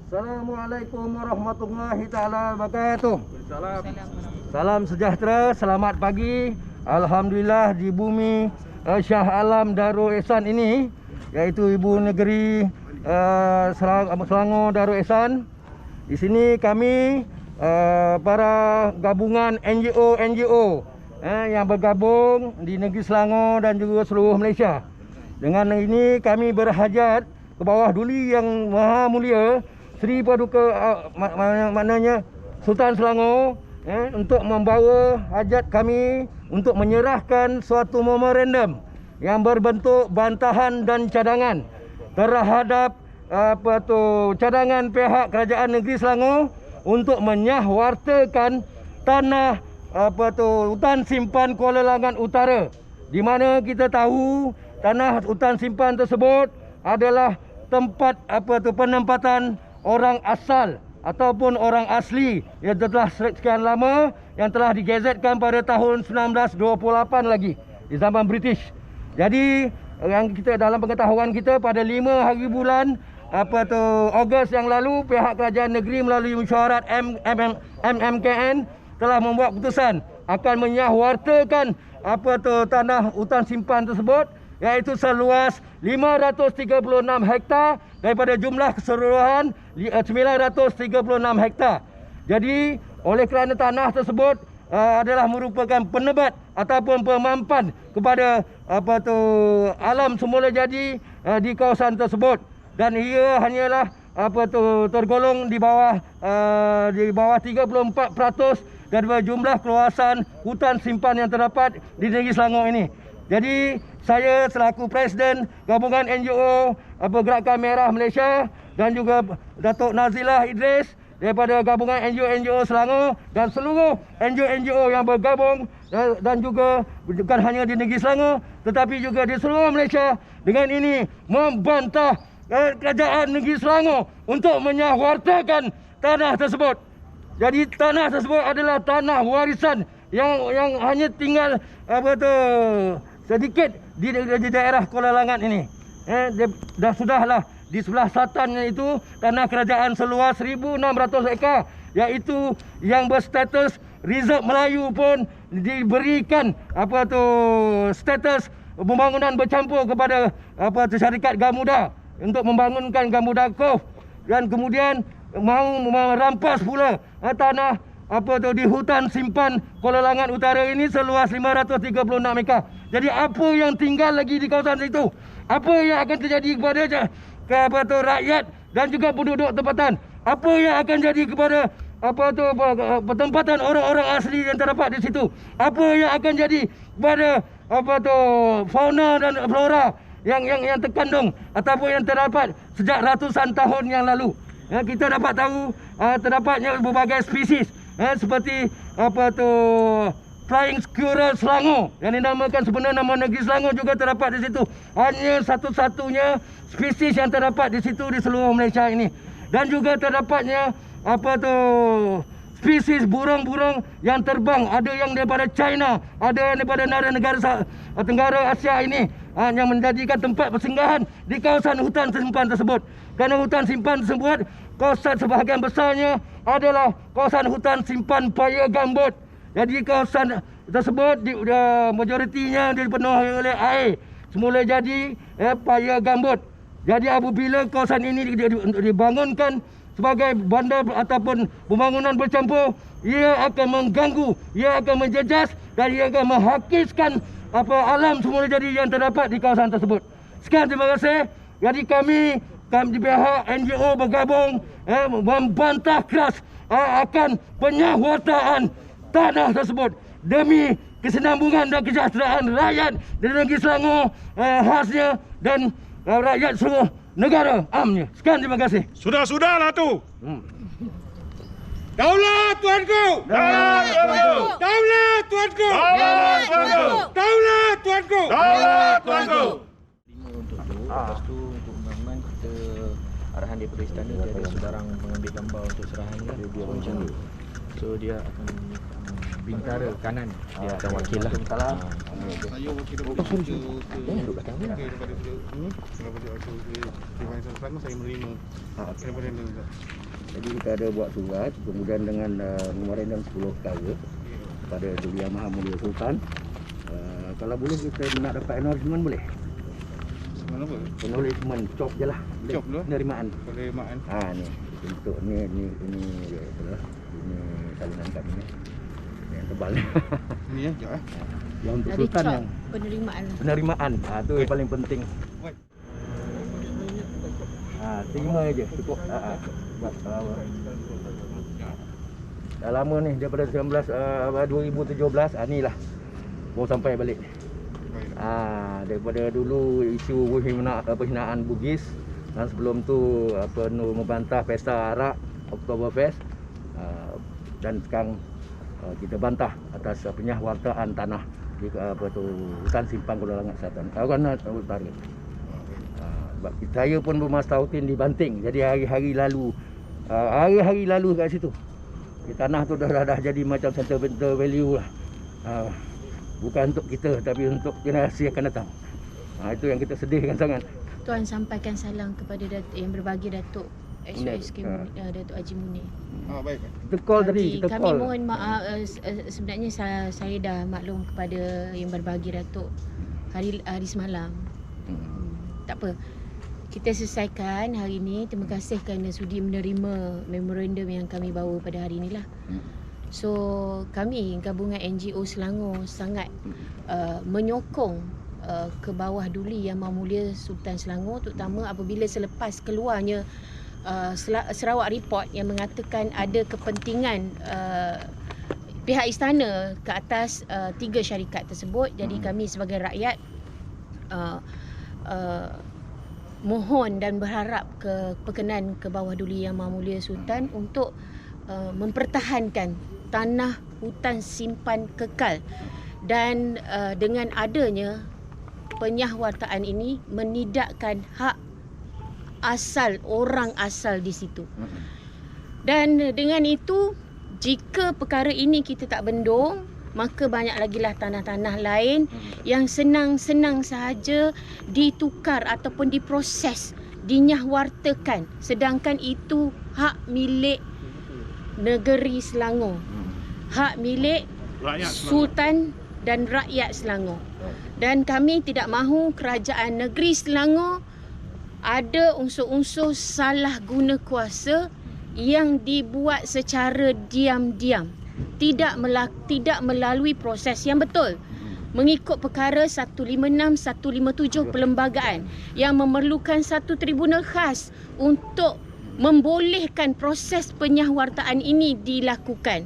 Assalamualaikum warahmatullahi taala wabarakatuh. Salam. Salam sejahtera, selamat pagi. Alhamdulillah di bumi Shah Alam Darul Ihsan ini, iaitu Ibu Negeri Selangor Darul Ihsan. Di sini kami para gabungan NGO yang bergabung di negeri Selangor dan juga seluruh Malaysia. Dengan ini kami berhajat ke bawah Duli Yang Maha Mulia Seri Paduka maknanya Sultan Selangor untuk membawa hajat kami untuk menyerahkan suatu memorandum yang berbentuk bantahan dan cadangan terhadap cadangan pihak Kerajaan Negeri Selangor untuk menyahwartakan tanah hutan simpan Kuala Langat Utara, di mana kita tahu tanah hutan simpan tersebut adalah tempat penempatan orang asal ataupun orang asli yang telah sekian lama yang telah digazetkan pada tahun 1928 lagi di zaman British. Jadi yang kita dalam pengetahuan kita pada 5 hari bulan Ogos yang lalu, pihak kerajaan negeri melalui mesyuarat MMKN telah membuat keputusan akan menyahwartakan tanah hutan simpan tersebut, iaitu seluas 536 hektar daripada jumlah keseluruhan 936 hektar. Jadi oleh kerana tanah tersebut adalah merupakan penebat ataupun pemampan kepada alam semula jadi di kawasan tersebut, dan ia hanyalah tergolong di bawah 34% daripada jumlah kawasan hutan simpan yang terdapat di negeri Selangor ini. Jadi saya selaku Presiden Gabungan NGO Gerakan Merah Malaysia dan juga Datuk Nazilah Idris daripada Gabungan NGO Selangor dan seluruh NGO yang bergabung dan juga bukan hanya di negeri Selangor tetapi juga di seluruh Malaysia, dengan ini membantah Kerajaan Negeri Selangor untuk menyahwartakan tanah tersebut. Jadi tanah tersebut adalah tanah warisan yang hanya tinggal sedikit di daerah Kuala Langat ini. Sudahlah di sebelah selatannya itu tanah kerajaan seluas 1,600 ekar, iaitu yang berstatus Reserve Melayu pun diberikan status pembangunan bercampur kepada syarikat Gamuda untuk membangunkan Gamuda Cove, dan kemudian mahu merampas pula tanah di hutan simpan Kuala Langat Utara ini seluas 536 ekar. Jadi apa yang tinggal lagi di kawasan itu? Apa yang akan terjadi kepada rakyat dan juga penduduk tempatan? Apa yang akan jadi kepada pertempatan orang-orang asli yang terdapat di situ? Apa yang akan jadi kepada fauna dan flora yang terkandung ataupun yang terdapat sejak ratusan tahun yang lalu? Kita dapat tahu terdapatnya berbagai spesies seperti Flying Squirrel Selangor yang dinamakan sebenar nama negeri Selangor juga terdapat di situ. Hanya satu-satunya spesies yang terdapat di situ di seluruh Malaysia ini. Dan juga terdapatnya spesies burung-burung yang terbang, ada yang daripada China, ada yang daripada negara Tenggara Asia ini, yang menjadikan tempat persinggahan di kawasan hutan simpan tersebut. Kerana hutan simpan tersebut, kawasan sebahagian besarnya adalah kawasan hutan simpan paya gambut. Jadi kawasan tersebut majoritinya dipenuhi oleh air semula jadi paya gambut. Jadi apabila kawasan ini dibangunkan sebagai bandar ataupun pembangunan bercampur, ia akan mengganggu, ia akan menjejas dan ia akan menghakiskan alam semula jadi yang terdapat di kawasan tersebut. Sekian, terima kasih. Jadi kami di pihak NGO bergabung membantah keras akan penyahwartaan tanah tersebut demi kesinambungan dan kesejahteraan rakyat di negeri Selangor khasnya dan rakyat seluruh negara amnya. Sekian, terima kasih. Sudah-sudahlah tu. Daulat tuanku. Daulat tuanku. Daulat tuanku. Daulat tuanku. Daulat tuanku. Daulat tuanku. Untuk tu, lepas tu untuk pembangunan kita arahan daripada istana dia ada sebarang mengambil gambar untuk serahan lah. So macam tu. So dia akan Bintara kanan dia akan wakil lah. Salam. Saya wakil daripada daripada Dewan Selangor saya menerima daripada ni. Jadi kita ada buat surat kemudian dengan memorandum 10 perkara kepada Duli Yang Maha Mulia Sultan. Kalau boleh kita nak dapat acknowledgement boleh? Mana apa? Acknowledgement cop je lah. Cop dulu. Penerimaan. Penerimaan. Ni untuk ni dia itulah. Ini salinan kami ni. Yang tebal. Ni ya, jap Yang untuk Dari sultan cop yang penerimaan. penerimaan. Tu yang paling penting. Terima je cukup. Buat dah lama ni daripada 2017 ni lah baru sampai balik. Daripada dulu isu penghinaan Bugis dan sebelum tu membantah pesta arak Oktoberfest, dan sekarang kita bantah atas penyahwartaan tanah di hutan simpang Kuala Langat Selatan, Kawanan Utara. Sebab saya pun bermastautin dibanting. Jadi hari-hari lalu kat situ. Di tanah tu dah jadi macam sentimental value lah. Bukan untuk kita tapi untuk generasi akan datang. Itu yang kita sedihkan sangat. Tuan sampaikan salam kepada yang berbagi Datuk SYSK Datuk Haji Munir. Baik. Kita call tadi, kita Kami call. mohon maaf, sebenarnya saya dah maklum kepada yang berbagi Datuk hari semalam. Tak apa. Kita selesaikan hari ini. Terima kasih kerana sudi menerima memorandum yang kami bawa pada hari inilah. So kami gabungan NGO Selangor sangat menyokong ke bawah Duli Yang Maha Mulia Sultan Selangor, terutama apabila selepas keluarnya Sarawak Report yang mengatakan ada kepentingan pihak istana ke atas 3 syarikat tersebut. Jadi kami sebagai rakyat mohon dan berharap berkenan ke bawah Duli Yang Maha Mulia Sultan untuk mempertahankan tanah hutan simpan kekal, dan dengan adanya penyahwartaan ini menidakkan hak asal orang asal di situ. Dan dengan itu, jika perkara ini kita tak bendung, maka banyak lagi lah tanah-tanah lain yang senang-senang sahaja ditukar ataupun diproses, dinyahwartakan, sedangkan itu hak milik negeri Selangor, hak milik Sultan dan rakyat Selangor. Dan kami tidak mahu kerajaan negeri Selangor ada unsur-unsur salah guna kuasa yang dibuat secara diam-diam, tidak melalui proses yang betul, mengikut perkara 156, 157 perlembagaan yang memerlukan satu tribunal khas untuk membolehkan proses penyahwartaan ini dilakukan.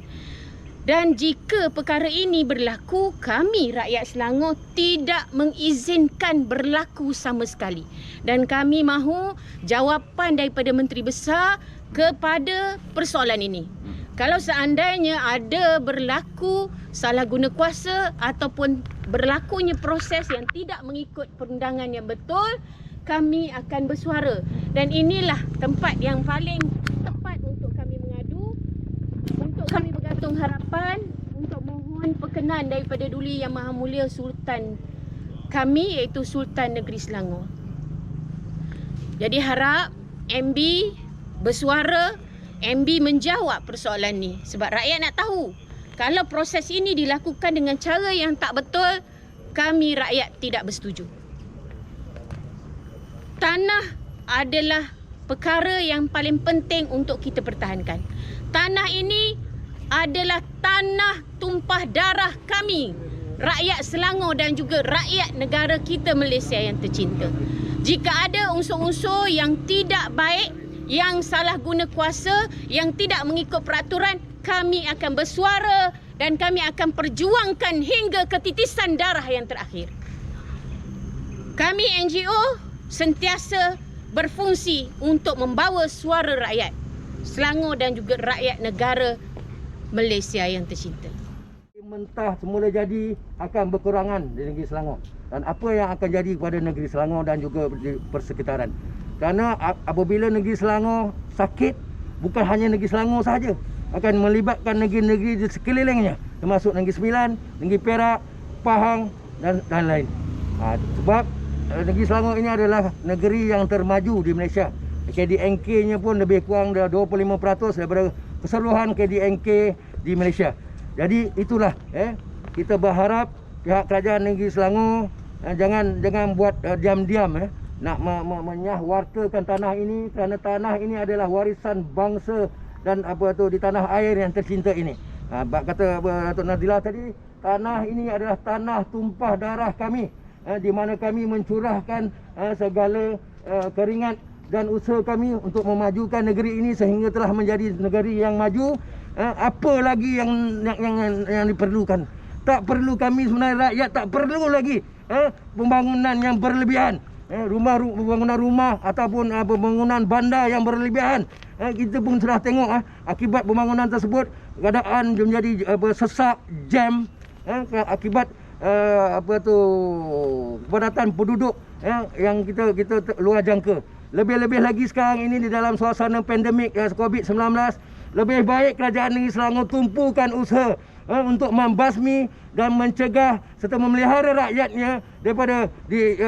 Dan jika perkara ini berlaku, kami rakyat Selangor tidak mengizinkan berlaku sama sekali. Dan kami mahu jawapan daripada Menteri Besar kepada persoalan ini. Kalau seandainya ada berlaku salah guna kuasa ataupun berlakunya proses yang tidak mengikut perundangan yang betul, kami akan bersuara. Dan inilah tempat yang paling tepat untuk kami mengadu, untuk kami bergantung harapan, untuk mohon perkenan daripada Duli Yang Maha Mulia Sultan kami, iaitu Sultan Negeri Selangor. Jadi harap MB bersuara, MB menjawab persoalan ni. Sebab rakyat nak tahu, kalau proses ini dilakukan dengan cara yang tak betul, kami rakyat tidak bersetuju. Tanah adalah perkara yang paling penting untuk kita pertahankan. Tanah ini adalah tanah tumpah darah kami, rakyat Selangor dan juga rakyat negara kita Malaysia yang tercinta. Jika ada unsur-unsur yang tidak baik, yang salah guna kuasa, yang tidak mengikut peraturan, kami akan bersuara dan kami akan perjuangkan hingga ketitisan darah yang terakhir. Kami NGO sentiasa berfungsi untuk membawa suara rakyat Selangor dan juga rakyat negara Malaysia yang tercinta. Mentah semula jadi akan berkurangan di negeri Selangor. Dan apa yang akan jadi kepada negeri Selangor dan juga di persekitaran. Kerana apabila negeri Selangor sakit, bukan hanya negeri Selangor sahaja, akan melibatkan negeri-negeri di sekelilingnya. termasuk Negeri Sembilan, Negeri Perak, Pahang dan lain. Sebab Negeri Selangor ini adalah negeri yang termaju di Malaysia. KDNK-nya pun lebih kurang dah 25% daripada keseluruhan KDNK di Malaysia. Jadi itulah kita berharap pihak kerajaan Negeri Selangor jangan buat diam-diam nak menyahwartakan tanah ini, kerana tanah ini adalah warisan bangsa dan di tanah air yang tercinta ini. Kata Datuk Nadila tadi, tanah ini adalah tanah tumpah darah kami, di mana kami mencurahkan segala keringat dan usaha kami untuk memajukan negeri ini sehingga telah menjadi negeri yang maju. Apa lagi yang diperlukan? Tak perlu kami sebenarnya, rakyat tak perlu lagi pembangunan yang berlebihan, pembangunan rumah ataupun pembangunan bandar yang berlebihan. Kita pun sudah tengok akibat pembangunan tersebut keadaan menjadi sesak, jam, akibat kepadatan penduduk yang kita luar jangka. Lebih-lebih lagi sekarang ini di dalam suasana pandemik COVID-19, lebih baik kerajaan Negeri Selangor tumpukan usaha untuk membasmi dan mencegah serta memelihara rakyatnya daripada di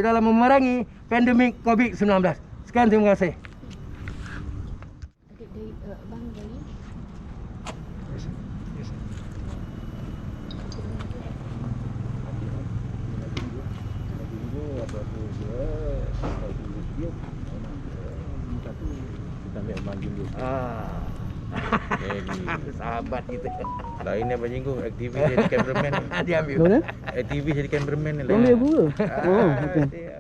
dalam memerangi pandemik COVID-19. Sekian, terima kasih. Sahabat kita. Lain ni Abang Jinggu, aktivis jadi cameraman. Dia ambil. Aktivis jadi cameraman ni. Boleh pula. Ah, Oh, okey. dia